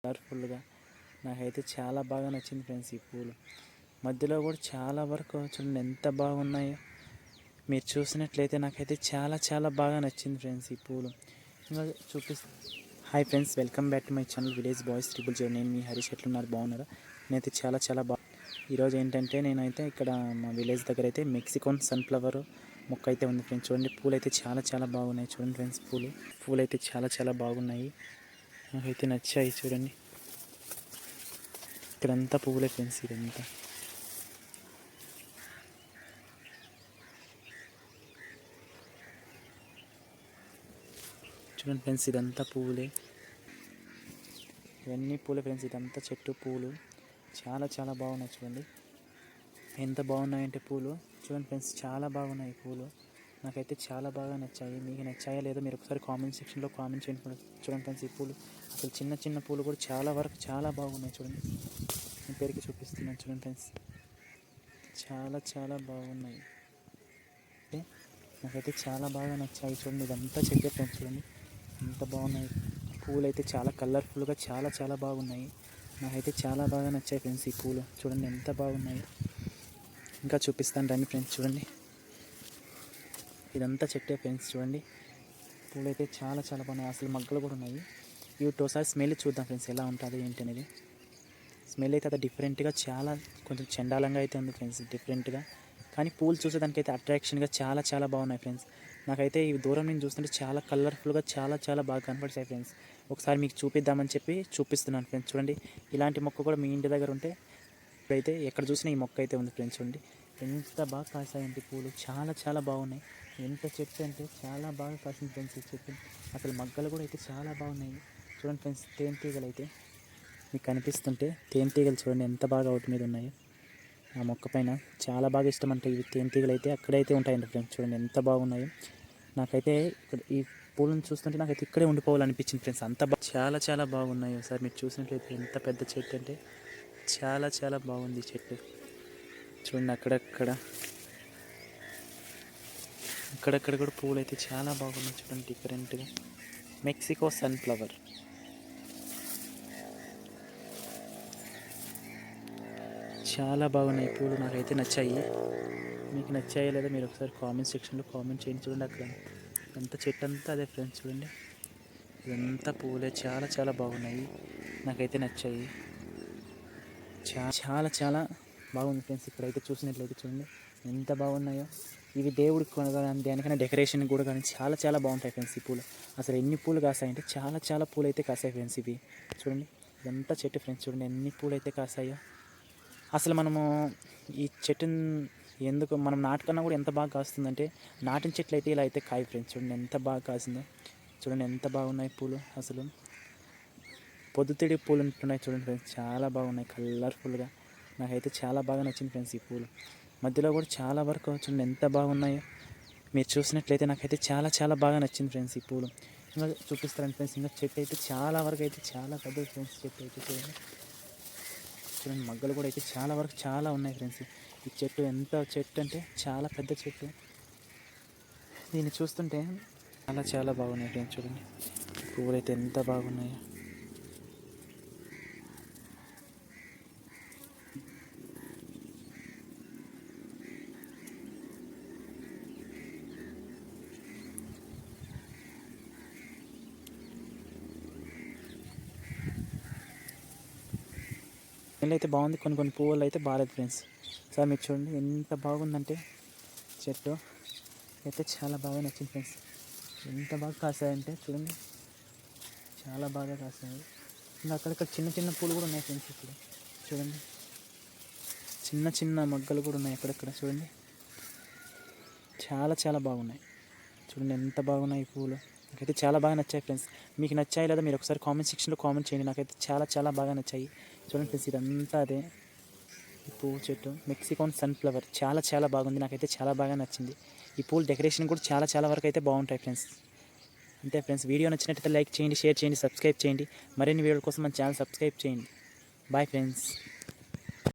కలర్ఫుల్గా నాకైతే చాలా బాగా నచ్చింది ఫ్రెండ్స్. ఈ పూలు మధ్యలో కూడా చాలా వరకు చూడండి ఎంత బాగున్నాయో. మీరు చూసినట్లయితే నాకైతే చాలా చాలా బాగా నచ్చింది ఫ్రెండ్స్ ఈ పూలు. ఇంకా hi friends, welcome back to my channel village boys 000. నేను మీ హరీష్. ఎట్లున్నారు, బాగున్నారా? నేనైతే చాలా చాలా ఈరోజు ఏంటంటే నేనైతే ఇక్కడ మా విలేజ్ దగ్గర అయితే మెక్సికోన్ సన్ఫ్లవర్ మొక్క అయితే ఉంది ఫ్రెండ్స్. చూడండి పూలు అయితే చాలా చాలా బాగున్నాయి. చూడండి ఫ్రెండ్స్, పూలు అయితే చాలా చాలా బాగున్నాయి. నాకైతే నచ్చాయి. చూడండి ఇక్కడంతా పువ్వులే ఫ్రెండ్స్. ఇదంతా చూడండి ఫ్రెండ్స్, ఇదంతా పువ్వులే. ఇవన్నీ పూలే ఫ్రెండ్స్. ఇదంతా చెట్టు పూలు చాలా చాలా బాగున్నాయి. చూడండి ఎంత బాగున్నాయంటే పూలు. చూడండి ఫ్రెండ్స్, చాలా బాగున్నాయి పూలు. నాకైతే చాలా బాగా నచ్చాయి. మీకు నచ్చాయా లేదో మీరు ఒకసారి కామెంట్ సెక్షన్లో కామెంట్ చేయండి. చూడండి ఫ్రెండ్స్, ఈ పూలు అసలు చిన్న చిన్న పూలు కూడా చాలా వరకు చాలా బాగున్నాయి. చూడండి నేను పేరుకి చూపిస్తున్నాను. చూడండి ఫ్రెండ్స్, చాలా చాలా బాగున్నాయి. నాకైతే చాలా బాగా నచ్చాయి. చూడండి ఇదంతా చెట్టే ఫ్రెండ్స్. చూడండి ఎంత బాగున్నాయి పూలు. అయితే చాలా కలర్ఫుల్గా చాలా చాలా బాగున్నాయి. నాకైతే చాలా బాగా నచ్చాయి ఫ్రెండ్స్ ఈ పూలు. చూడండి ఎంత బాగున్నాయి. ఇంకా చూపిస్తాను రండి ఫ్రెండ్స్. చూడండి ఇదంతా చెట్టే ఫ్రెండ్స్. చూడండి పూలు అయితే చాలా చాలా బాగున్నాయి. అసలు మగ్గలు కూడా ఉన్నాయి. ఇవి ఒకసారి స్మెల్ చూద్దాం ఫ్రెండ్స్, ఎలా ఉంటుంది ఏంటి అనేది. స్మెల్ అయితే అది డిఫరెంట్గా చాలా కొంచెం చండాలంగా అయితే ఉంది ఫ్రెండ్స్, డిఫరెంట్గా. కానీ పూలు చూసేదానికైతే అట్రాక్షన్గా చాలా చాలా బాగున్నాయి ఫ్రెండ్స్. నాకైతే ఈ దూరం నుంచి చూస్తుంటే చాలా కలర్ఫుల్గా చాలా చాలా బాగా కనపడతాయి ఫ్రెండ్స్. ఒకసారి మీకు చూపిద్దామని చెప్పి చూపిస్తున్నాను ఫ్రెండ్స్. చూడండి ఇలాంటి మొక్క కూడా మీ ఇంటి దగ్గర ఉంటే ఇప్పుడైతే ఎక్కడ చూసినా ఈ మొక్క అయితే ఉంది ఫ్రెండ్స్. చూడండి ఎంత బాగా కాసాయంటే పూలు చాలా చాలా బాగున్నాయి. ఎంత చెట్టు అంటే చాలా బాగా కాసింది ఫ్రెండ్స్ ఈ చెట్టు. అసలు మగ్గలు కూడా అయితే చాలా బాగున్నాయి. చూడండి ఫ్రెండ్స్, తేనెటీగలు అయితే మీకు కనిపిస్తుంటే తేనెటీగలు చూడండి ఎంత బాగా అవుట్ మీద ఉన్నాయి. ఆ మొక్క పైన చాలా బాగా ఇష్టం అంటే ఇవి తేనెటీగలు అయితే అక్కడైతే ఉంటాయండి ఫ్రెండ్స్. చూడండి ఎంత బాగున్నాయి. నాకైతే ఇక్కడ ఈ పూలను చూస్తుంటే నాకైతే ఇక్కడే ఉండిపోవాలనిపించింది ఫ్రెండ్స్. అంత చాలా చాలా బాగున్నాయి. ఒకసారి మీరు చూసినట్లయితే ఎంత పెద్ద చెట్టు అంటే చాలా చాలా బాగుంది చెట్టు. చూడండి అక్కడక్కడ కూడా పూలు అయితే చాలా బాగున్నాయి. చూడండి డిఫరెంట్గా మెక్సికో సన్ఫ్లవర్. చాలా బాగున్నాయి పూలు. నాకైతే నచ్చాయి. మీకు నచ్చాయో లేదో మీరు ఒకసారి కామెంట్ సెక్షన్లో కామెంట్ చేయండి. చూడండి అక్కడ ఎంత చెట్టు అంతా అదే ఫ్రెండ్స్. చూడండి ఇదంతా పూలే చాలా చాలా బాగున్నాయి. నాకైతే నచ్చాయి. చాలా చాలా బాగుంది ఫ్రెండ్స్. ఇక్కడైతే చూసినట్లయితే చూడండి ఎంత బాగున్నాయో. ఇవి దేవుడికి కొనగానే దేనికైనా డెకరేషన్ కూడా కానీ చాలా చాలా బాగుంటాయి ఫ్రెండ్స్ ఈ పూలు. అసలు ఎన్ని పూలు కాసాయంటే చాలా చాలా పూలు అయితే కాసాయి ఫ్రెండ్స్. ఇవి చూడండి ఇదంతా చెట్టు ఫ్రెండ్స్. చూడండి ఎన్ని పూలు అయితే కాసాయో. అసలు మనము ఈ చెట్టుని ఎందుకు మనం నాటుకన్నా కూడా ఎంత బాగా కాస్తుందంటే నాటిన చెట్లు అయితే ఇలా అయితే కాయ ఫ్రెండ్స్. చూడండి ఎంత బాగా కాసిందో. చూడండి ఎంత బాగున్నాయి పూలు. అసలు పొద్దుతిడి పూలు ఉంటున్నాయి చూడండి ఫ్రెండ్స్. చాలా బాగున్నాయి కలర్ఫుల్గా. నాకైతే చాలా బాగా నచ్చింది ఫ్రెండ్స్ ఈ పూలు. మధ్యలో కూడా చాలా వరకు చూడండి ఎంత బాగున్నాయో. మీరు చూసినట్లయితే నాకైతే చాలా చాలా బాగా నచ్చింది ఫ్రెండ్స్ ఈ పూలు. ఇంకా చూపిస్తారండి ఫ్రెండ్స్. ఇంకా చెట్టు అయితే చాలా వరకు అయితే చాలా పెద్ద ఫ్రెండ్స్. చెట్టు అయితే చూడండి మగ్గలు కూడా అయితే చాలా వరకు చాలా ఉన్నాయి ఫ్రెండ్స్. ఈ చెట్టు ఎంత చెట్టు అంటే చాలా పెద్ద చెట్టు. దీన్ని చూస్తుంటే చాలా చాలా బాగున్నాయి ఫ్రెండ్స్. చూడండి పువ్వులు అయితే ఎంత బాగున్నాయో. అయితే బాగుంది. కొన్ని పువ్వులు అయితే బాగాలేదు ఫ్రెండ్స్. సార్ మీరు చూడండి ఎంత బాగుందంటే చెట్టు అయితే చాలా బాగా నచ్చింది ఫ్రెండ్స్. ఎంత బాగా కాసాయంటే చూడండి చాలా బాగా కాసాయి. ఇంకా అక్కడక్కడ చిన్న చిన్న పూలు కూడా ఉన్నాయి ఫ్రెండ్స్. ఇప్పుడు చూడండి చిన్న చిన్న మొగ్గలు కూడా ఉన్నాయి అక్కడక్కడ. చూడండి చాలా చాలా బాగున్నాయి. చూడండి ఎంత బాగున్నాయి ఈ పూలు. నాకైతే చాలా బాగా నచ్చాయి ఫ్రెండ్స్. మీకు నచ్చాయి లేదా మీరు ఒకసారి కామెంట్ సెక్షన్లో కామెంట్ చేయండి. నాకైతే చాలా చాలా బాగా నచ్చాయి. చూడండి ఫ్రెండ్స్ ఇదంతా అదే ఈ పువ్వు చెట్టు మెక్సికోన్ సన్ఫ్లవర్. చాలా చాలా బాగుంది. నాకైతే చాలా బాగా నచ్చింది. ఈ పూలు డెకరేషన్ కూడా చాలా చాలా వరకు అయితే బాగుంటాయి ఫ్రెండ్స్. అంతే ఫ్రెండ్స్, వీడియో నచ్చినట్లయితే లైక్ చేయండి, షేర్ చేయండి, సబ్స్క్రైబ్ చేయండి. మరిన్ని వీడియోల కోసం మన ఛానల్ సబ్స్క్రైబ్ చేయండి. Bye friends.